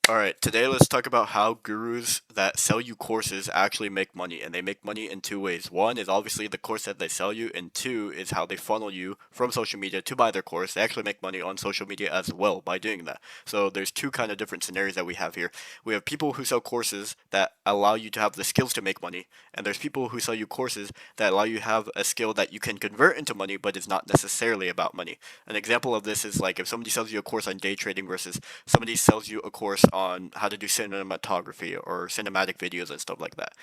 Alright, today let's talk about how gurus that sell you courses actually make money, and they make money in two ways. One is obviously the course that they sell you, and two is how they funnel you from social media to buy their course. They actually make money on social media as well by doing that. So there's two kind of different scenarios that we have here. We have people who sell courses that allow you to have the skills to make money, and there's people who sell you courses that allow you to have a skill that you can convert into money, but is not necessarily about money. An example of this is like if somebody sells you a course on day trading versus somebody sells you a course on how to do cinematography or cinematic videos and stuff like that.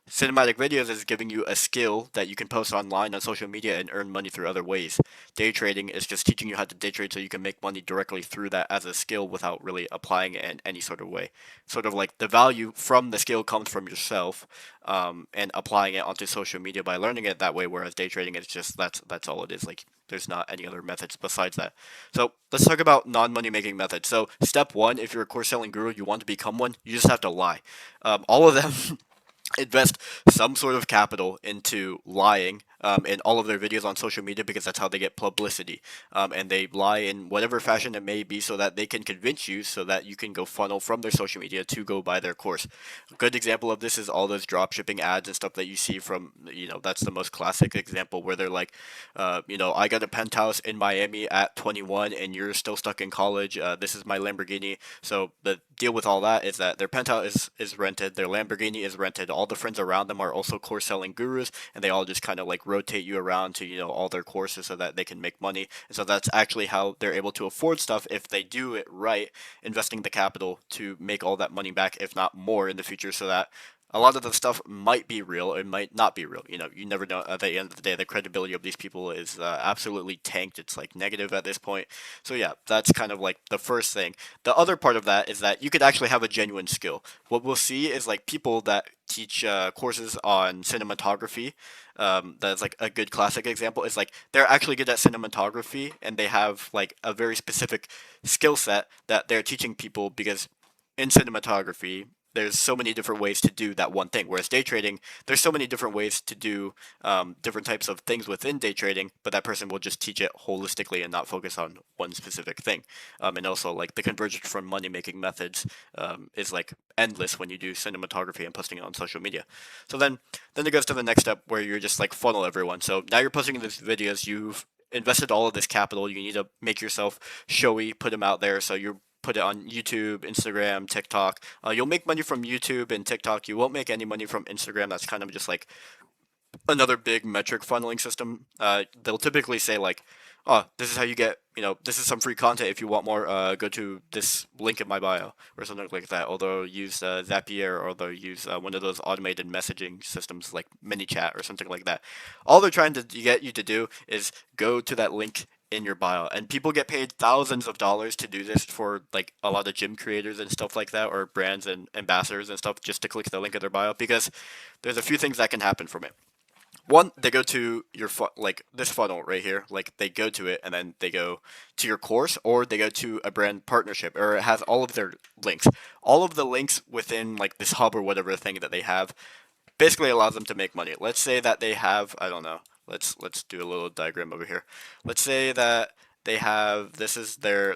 Cinematic videos is giving you a skill that you can post online on social media and earn money through other ways. Day trading is just teaching you how to day trade so you can make money directly through that as a skill without really applying it in any sort of way. Sort of like the value from the skill comes from yourself, and applying it onto social media by learning it that way. Whereas day trading is just that's all it is. Like there's not any other methods besides that. So let's talk about non-money making methods. So step one, if you're a course selling guru, you want to become one, you just have to lie. All of them invest some sort of capital into lying in all of their videos on social media because that's how they get publicity. And they lie in whatever fashion it may be so that they can convince you so that you can go funnel from their social media to go buy their course. A good example of this is all those drop shipping ads and stuff that you see from, that's the most classic example where they're like, I got a penthouse in Miami at 21 and you're still stuck in college. This is my Lamborghini. So the deal with all that is that their penthouse is rented, their Lamborghini is rented, all the friends around them are also course selling gurus, and they all just kind of like rotate you around to all their courses so that they can make money. And so that's actually how they're able to afford stuff if they do it right, investing the capital to make all that money back, if not more, in the future, so that a lot of the stuff might be real, it might not be real. You never know. At the end of the day, the credibility of these people is absolutely tanked. It's like negative at this point. So yeah, that's kind of like the first thing. The other part of that is that you could actually have a genuine skill. What we'll see is like people that teach courses on cinematography. That's like a good classic example. Is like they're actually good at cinematography and they have like a very specific skill set that they're teaching people because in cinematography there's so many different ways to do that one thing. Whereas day trading, there's so many different ways to do different types of things within day trading, but that person will just teach it holistically and not focus on one specific thing. And also, like the convergence from money making methods is like endless when you do cinematography and posting it on social media. So then it goes to the next step where you're just like funnel everyone. So now you're posting these videos, you've invested all of this capital, you need to make yourself showy, put them out there. So you're put it on YouTube, Instagram, TikTok. You'll make money from YouTube and TikTok. You won't make any money from Instagram. That's kind of just like another big metric funneling system. They'll typically say like, "Oh, this is how you get. This is some free content. If you want more, go to this link in my bio or something like that." Or they'll use Zapier, or they'll use one of those automated messaging systems like ManyChat or something like that. All they're trying to get you to do is go to that link in your bio, and people get paid thousands of dollars to do this for like a lot of gym creators and stuff like that, or brands and ambassadors and stuff, just to click the link in their bio because there's a few things that can happen from it. One, they go to your like this funnel right here, like they go to it and then they go to your course, or they go to a brand partnership, or it has all of their links. All of the links within like this hub or whatever thing that they have basically allows them to make money. Let's say that they have, I don't know, let's do a little diagram over here. Let's say that they have, this is their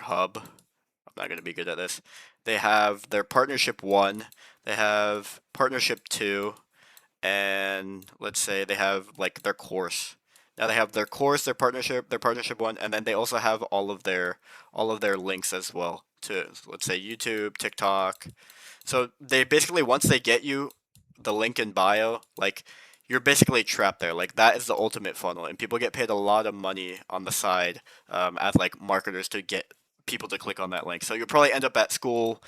hub. I'm not going to be good at this. They have their partnership 1, they have partnership 2, and let's say they have like their course. Now they have their course, their partnership 1, and then they also have all of their links as well to, let's say, YouTube, TikTok. So they basically, once they get you the link in bio, like you're basically trapped there. Like that is the ultimate funnel, and people get paid a lot of money on the side as like marketers to get people to click on that link. So you'll probably end up at school,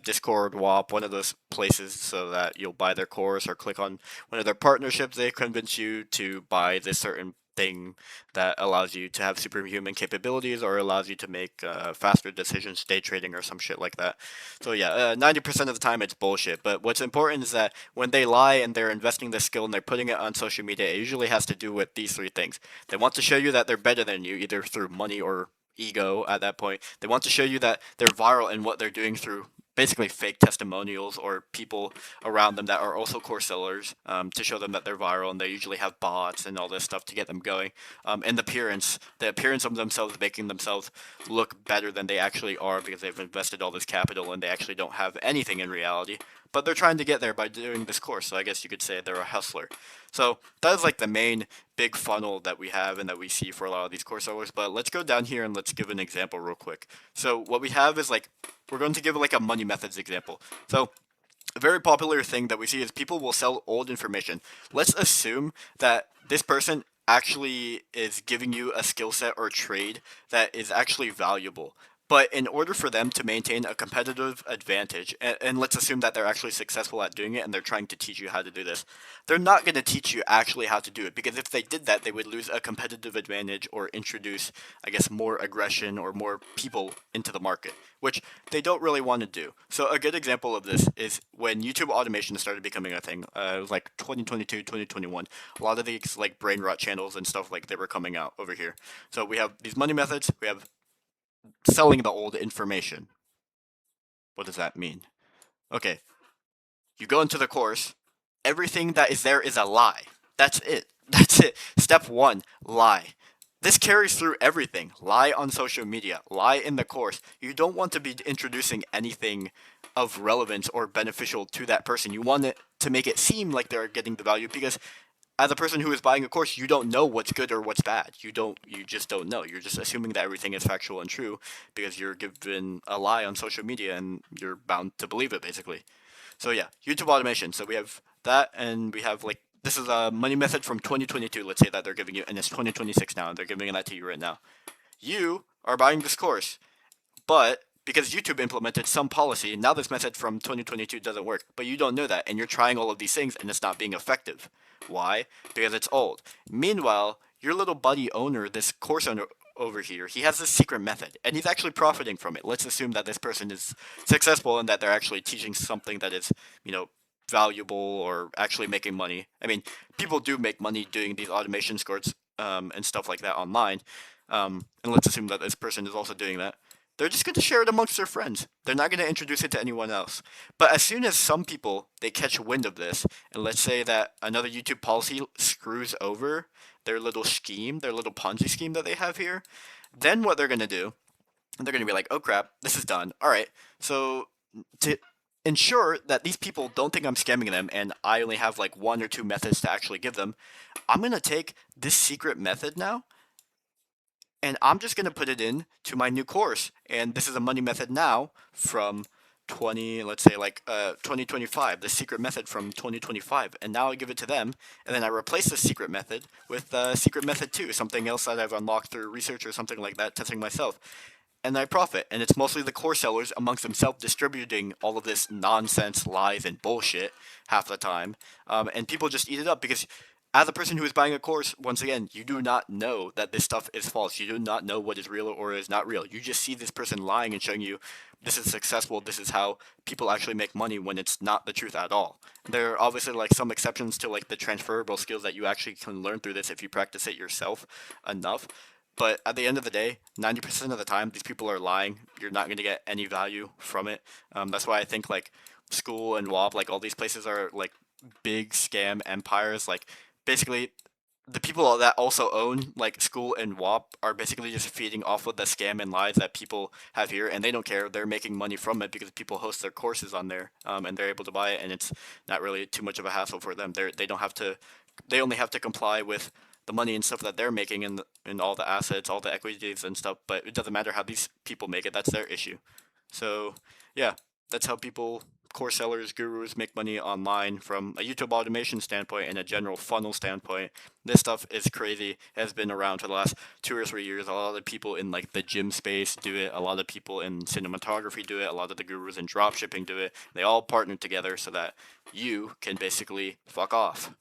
Discord, WAP, one of those places, so that you'll buy their course or click on one of their partnerships. They convince you to buy this certain thing that allows you to have superhuman capabilities or allows you to make faster decisions, day trading or some shit like that. So yeah, 90% of the time it's bullshit. But what's important is that when they lie and they're investing the skill and they're putting it on social media, it usually has to do with these three things. They want to show you that they're better than you, either through money or ego at that point. They want to show you that they're viral in what they're doing through basically fake testimonials or people around them that are also course sellers, to show them that they're viral, and they usually have bots and all this stuff to get them going. And the appearance of themselves making themselves look better than they actually are because they've invested all this capital and they actually don't have anything in reality. But they're trying to get there by doing this course, so I guess you could say they're a hustler. So that is like the main big funnel that we have and that we see for a lot of these course sellers. But let's go down here and let's give an example real quick. So what we have is like, we're going to give like a money methods example. So a very popular thing that we see is people will sell old information. Let's assume that this person actually is giving you a skill set or trade that is actually valuable. But in order for them to maintain a competitive advantage, and let's assume that they're actually successful at doing it and they're trying to teach you how to do this, they're not going to teach you actually how to do it, because if they did that, they would lose a competitive advantage or introduce, I guess, more aggression or more people into the market, which they don't really want to do. So a good example of this is when YouTube automation started becoming a thing. It was like 2022, 2021. A lot of these like brain rot channels and stuff like they were coming out over here. So we have these money methods. We have selling the old information. What does that mean? Okay, you go into the course. Everything that is there is a lie. That's it. That's it. Step one, lie. This carries through everything. Lie on social media, lie in the course. You don't want to be introducing anything of relevance or beneficial to that person. You want it to make it seem like they're getting the value, because as a person who is buying a course, you don't know what's good or what's bad. You just don't know. You're just assuming that everything is factual and true because you're given a lie on social media and you're bound to believe it, basically. So yeah, YouTube automation. So we have that, and we have like, this is a money method from 2022. Let's say that they're giving you, and it's 2026 now, and they're giving that to you right now. You are buying this course, but because YouTube implemented some policy, now this method from 2022 doesn't work. But you don't know that, and you're trying all of these things, and it's not being effective. Why? Because it's old. Meanwhile, your little buddy owner, this course owner over here, he has this secret method, and he's actually profiting from it. Let's assume that this person is successful and that they're actually teaching something that is, valuable or actually making money. I mean, people do make money doing these automation scores, and stuff like that online. And let's assume that this person is also doing that. They're just going to share it amongst their friends. They're not going to introduce it to anyone else. But as soon as some people they catch wind of this, and let's say that another YouTube policy screws over their little scheme, their little Ponzi scheme that they have here, then what they're going to do, they're going to be like, "Oh crap, this is done. All right, so to ensure that these people don't think I'm scamming them and I only have like one or two methods to actually give them, I'm going to take this secret method now and I'm just going to put it in to my new course. And this is a money method now from 2025, the secret method from 2025. And now I give it to them, and then I replace the secret method with secret method 2, something else that I've unlocked through research or something like that, testing myself. And I profit. And it's mostly the course sellers amongst themselves distributing all of this nonsense, lies, and bullshit half the time. And people just eat it up because as a person who is buying a course, once again, you do not know that this stuff is false. You do not know what is real or is not real. You just see this person lying and showing you this is successful, this is how people actually make money, when it's not the truth at all. There are obviously like some exceptions to like the transferable skills that you actually can learn through this if you practice it yourself enough. But at the end of the day, 90% of the time, these people are lying. You're not going to get any value from it. That's why I think like School and WOP, like all these places are like big scam empires. Like basically, the people that also own like School and WOP are basically just feeding off of the scam and lies that people have here, and they don't care. They're making money from it because people host their courses on there, and they're able to buy it, and it's not really too much of a hassle for them. They don't have to. They only have to comply with the money and stuff that they're making, and all the assets, all the equities and stuff. But it doesn't matter how these people make it. That's their issue. So yeah, that's how people, core sellers, gurus make money online from a YouTube automation standpoint and a general funnel standpoint. This stuff is crazy. It has been around for the last 2 or 3 years. A lot of the people in like the gym space do it. A lot of people in cinematography do it. A lot of the gurus in dropshipping do it. They all partner together so that you can basically fuck off.